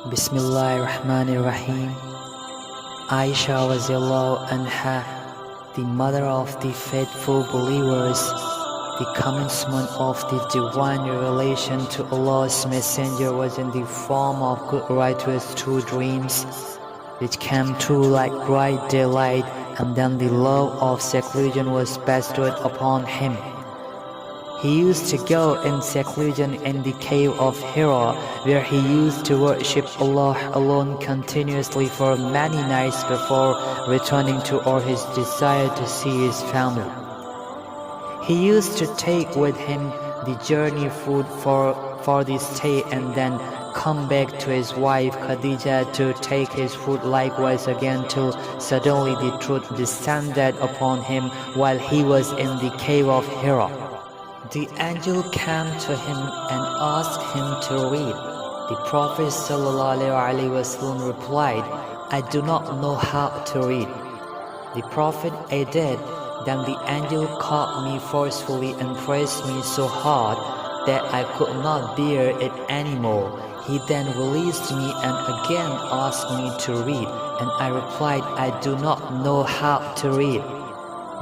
Bismillahirrahmanirrahim. Aisha radiallahu anha, the mother of the faithful believers, the commencement of the divine revelation to Allah's Messenger was in the form of good righteous true dreams, which came true like bright daylight, and then the love of seclusion was bestowed upon him. He used to go in seclusion in the cave of Hira, where he used to worship Allah alone continuously for many nights before returning to or his desire to see his family. He used to take with him the journey food for the stay and then come back to his wife Khadija to take his food likewise again till suddenly the truth descended upon him while he was in the cave of Hira. The angel came to him and asked him to read. The Prophet ﷺ replied, "I do not know how to read." The Prophet added, "Then the angel caught me forcefully and pressed me so hard that I could not bear it anymore. He then released me and again asked me to read, and I replied, I do not know how to read.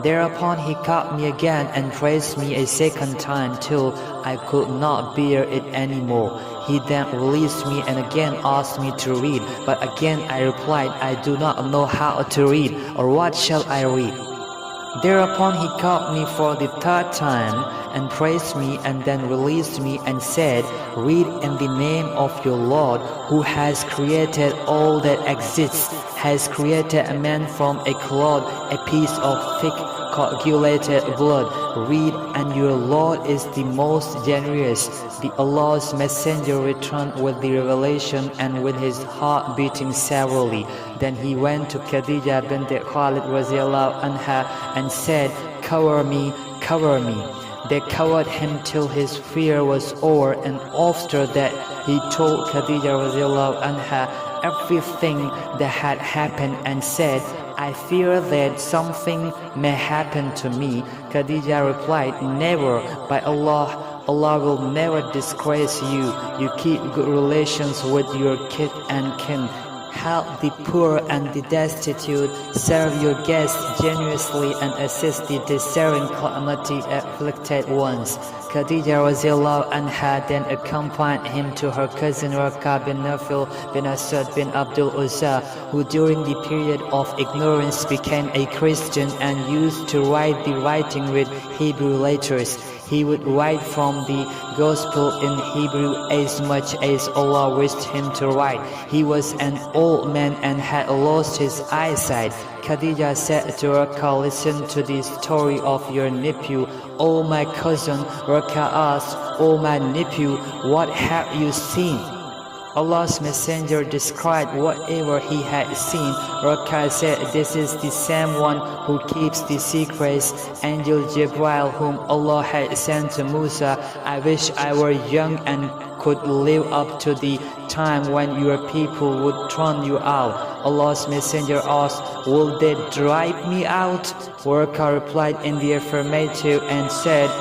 Thereupon he caught me again and pressed me a second time till I could not bear it anymore. He then released me and again asked me to read, but again I replied, I do not know how to read, or what shall I read? Thereupon he caught me for the third time and praised me and then released me and said, Read in the name of your Lord, who has created all that exists, has created a man from a clod, a piece of thick coagulated blood. Read, and your Lord is the most generous." The Allah's Messenger returned with the revelation and with his heart beating severely. Then he went to Khadija bint Khalid radiallahu anha and said, "Cover me, cover me." They covered him till his fear was over, and after that he told Khadija radiallahu anha everything that had happened and said, "I fear that something may happen to me." Khadija replied, "Never, by Allah, Allah will never disgrace you. You keep good relations with your kith and kin. Help the poor and the destitute, serve your guests generously, and assist the desiring calamity afflicted ones." Khadija radiallahu anha then accompanied him to her cousin Raqqa bin Nufil bin Asad bin Abdul Uzza, who during the period of ignorance became a Christian and used to write the writing with Hebrew letters. He would write from the Gospel in Hebrew as much as Allah wished him to write. He was an old man and had lost his eyesight. Khadija said to Raqqa, "Listen to the story of your nephew." "O my cousin," Raqqa asked, "O my nephew, what have you seen?" Allah's Messenger described whatever he had seen. Raqqa said, "This is the same one who keeps the secrets, Angel Jibril, whom Allah had sent to Musa. I wish I were young and could live up to the time when your people would turn you out." Allah's Messenger asked, "Will they drive me out?" Raqqa replied in the affirmative and said,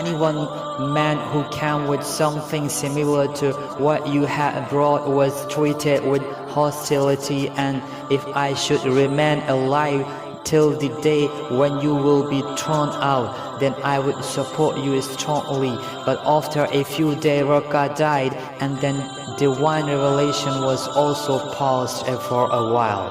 "Anyone man who came with something similar to what you had brought was treated with hostility, and if I should remain alive till the day when you will be thrown out, then I would support you strongly." But after a few days Raqqa died, and then divine revelation was also paused for a while.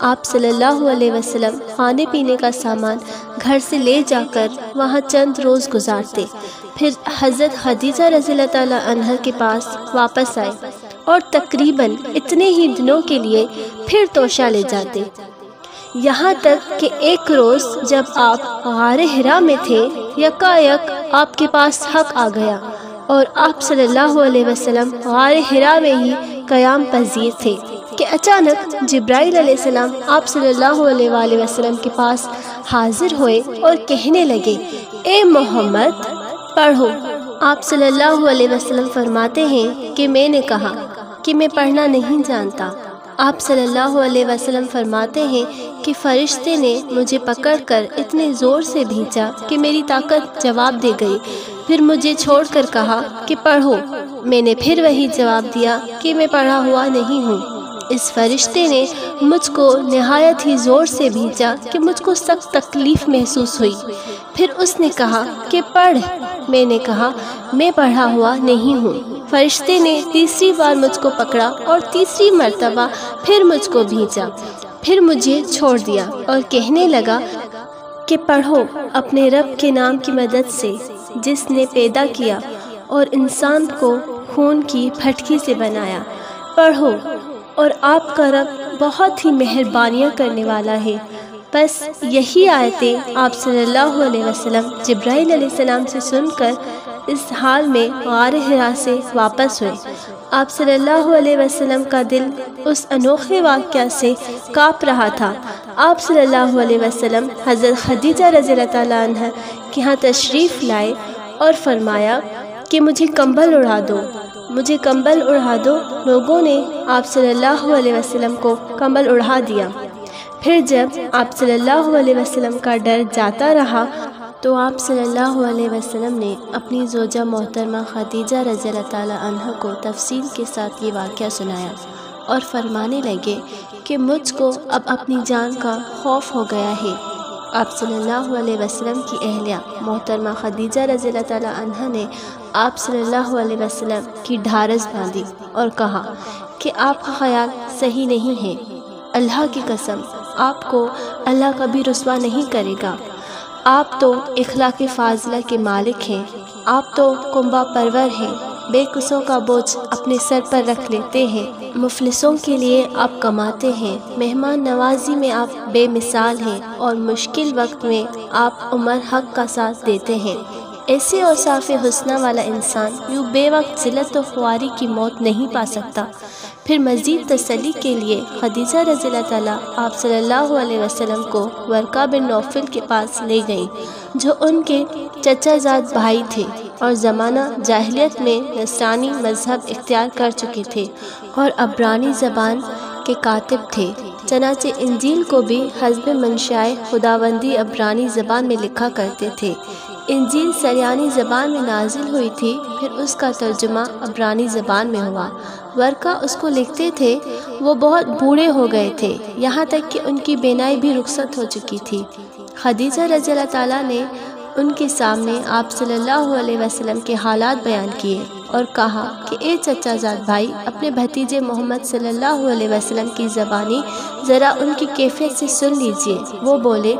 آپ صلی اللہ علیہ وسلم کھانے پینے کا سامان گھر سے لے جا کر وہاں چند روز گزارتے، پھر حضرت خدیجہ رضی اللہ تعالیٰ عنہ کے پاس واپس آئے اور تقریباً اتنے ہی دنوں کے لیے پھر توشہ لے جاتے، یہاں تک کہ ایک روز جب آپ غار حرا میں تھے، یکایک آپ کے پاس حق آ گیا اور آپ صلی اللہ علیہ وسلم غار حرا میں ہی قیام پذیر تھے کہ اچانک جبرائیل علیہ السلام آپ صلی اللہ علیہ وآلہ وسلم کے پاس حاضر ہوئے اور کہنے لگے، اے محمد پڑھو۔ آپ صلی اللہ علیہ وسلم فرماتے ہیں کہ میں نے کہا کہ میں پڑھنا نہیں جانتا۔ آپ صلی اللہ علیہ وسلم فرماتے ہیں کہ فرشتے نے مجھے پکڑ کر اتنے زور سے بھینچا کہ میری طاقت جواب دے گئی، پھر مجھے چھوڑ کر کہا کہ پڑھو۔ میں نے پھر وہی جواب دیا کہ میں پڑھا ہوا نہیں ہوں۔ اس فرشتے نے مجھ کو نہایت ہی زور سے بھینچا کہ مجھ کو سخت تکلیف محسوس ہوئی، پھر اس نے کہا کہ پڑھ۔ میں نے کہا میں پڑھا ہوا نہیں ہوں۔ فرشتے نے تیسری بار مجھ کو پکڑا اور تیسری مرتبہ پھر مجھ کو بھینچا، پھر مجھے چھوڑ دیا اور کہنے لگا کہ پڑھو اپنے رب کے نام کی مدد سے جس نے پیدا کیا اور انسان کو خون کی پھٹکی سے بنایا، پڑھو اور آپ کا رب بہت ہی مہربانیاں کرنے والا ہے۔ بس یہی آیتیں آپ صلی اللہ علیہ وسلم جبرائیل علیہ السلام سے سن کر اس حال میں غار حرا سے واپس ہوئے۔ آپ صلی اللہ علیہ وسلم کا دل اس انوکھے واقعہ سے کانپ رہا تھا۔ آپ صلی اللہ علیہ وسلم حضرت خدیجہ رضی اللہ تعالیٰ عنہ کے ہاں تشریف لائے اور فرمایا کہ مجھے کمبل اڑا دو، مجھے کمبل اڑا دو۔ لوگوں نے آپ صلی اللہ علیہ وسلم کو کمبل اڑا دیا۔ پھر جب آپ صلی اللہ علیہ وسلم کا ڈر جاتا رہا تو آپ صلی اللہ علیہ وسلم نے اپنی زوجہ محترمہ خدیجہ رضی اللہ تعالیٰ عنہ کو تفصیل کے ساتھ یہ واقعہ سنایا اور فرمانے لگے کہ مجھ کو اب اپنی جان کا خوف ہو گیا ہے۔ آپ صلی اللہ علیہ وسلم کی اہلیہ محترمہ خدیجہ رضی اللہ تعالیٰ عنہ نے آپ صلی اللہ علیہ وسلم کی ڈھارس باندھی اور کہا کہ آپ کا خیال صحیح نہیں ہے، اللہ کی قسم آپ کو اللہ کبھی رسوا نہیں کرے گا۔ آپ تو اخلاق فاضلہ کے مالک ہیں، آپ تو کنبہ پرور ہیں، بے قصوں کا بوجھ اپنے سر پر رکھ لیتے ہیں، مفلسوں کے لیے آپ کماتے ہیں، مہمان نوازی میں آپ بے مثال ہیں اور مشکل وقت میں آپ عمر حق کا ساتھ دیتے ہیں۔ ایسے اوصاف حسنہ والا انسان یوں بے وقت ذلت و خواری کی موت نہیں پا سکتا۔ پھر مزید تسلی کے لیے خدیجہ رضی اللہ تعالیٰ آپ صلی اللہ علیہ وسلم کو ورقہ بن نوفل کے پاس لے گئیں، جو ان کے چچا زاد بھائی تھے اور زمانہ جاہلیت میں نصرانی مذہب اختیار کر چکے تھے اور عبرانی زبان کے کاتب تھے۔ چنانچہ انجیل کو بھی حسب منشائے خداوندی عبرانی زبان میں لکھا کرتے تھے۔ انجیل سریانی زبان میں نازل ہوئی تھی، پھر اس کا ترجمہ عبرانی زبان میں ہوا۔ ورقہ اس کو لکھتے تھے، وہ بہت بوڑھے ہو گئے تھے، یہاں تک کہ ان کی بینائی بھی رخصت ہو چکی تھی۔ خدیجہ رضی اللہ تعالیٰ نے ان کے سامنے آپ صلی اللہ علیہ وسلم کے حالات بیان کیے اور کہا کہ اے چچا زاد بھائی، اپنے بھتیجے محمد صلی اللہ علیہ وسلم کی زبانی ذرا ان کی کیفیت سے سن لیجئے۔ وہ بولے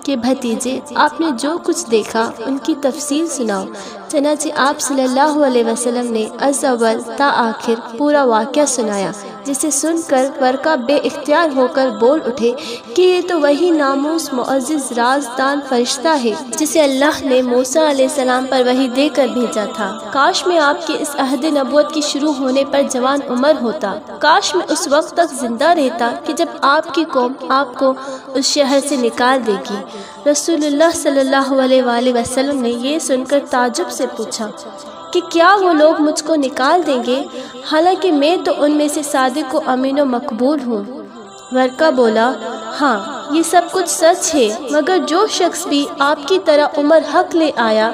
کہ بھتیجے، آپ نے جو کچھ دیکھا ان کی تفصیل سناؤ۔ چنانچہ آپ صلی اللہ علیہ وسلم نے از اول تا آخر پورا واقعہ سنایا، جسے سن کر ورقہ بے اختیار ہو کر بول اٹھے کہ یہ تو وہی ناموس معزز رازدان فرشتہ ہے جسے اللہ نے موسیٰ علیہ السلام پر وحی دے کر بھیجا تھا۔ کاش میں آپ کے اس عہد نبوت کی شروع ہونے پر جوان عمر ہوتا، کاش میں اس وقت تک زندہ رہتا کہ جب آپ کی قوم آپ کو اس شہر سے نکال دے گی۔ رسول اللہ صلی اللہ علیہ وآلہ وسلم نے یہ سن کر تعجب سے پوچھا کہ کیا وہ لوگ مجھ کو نکال دیں گے، حالانکہ میں تو ان میں سے صادق و امین و مقبول ہوں۔ ورقہ بولا، ہاں یہ سب کچھ سچ ہے، مگر جو شخص بھی آپ کی طرح عمر حق لے آیا،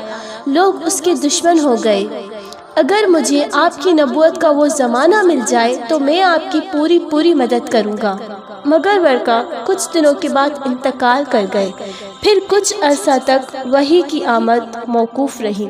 لوگ اس کے دشمن ہو گئے۔ اگر مجھے آپ کی نبوت کا وہ زمانہ مل جائے تو میں آپ کی پوری مدد کروں گا۔ مگر ورقہ کچھ دنوں کے بعد انتقال کر گئے، پھر کچھ عرصہ تک وحی کی آمد موقوف رہی۔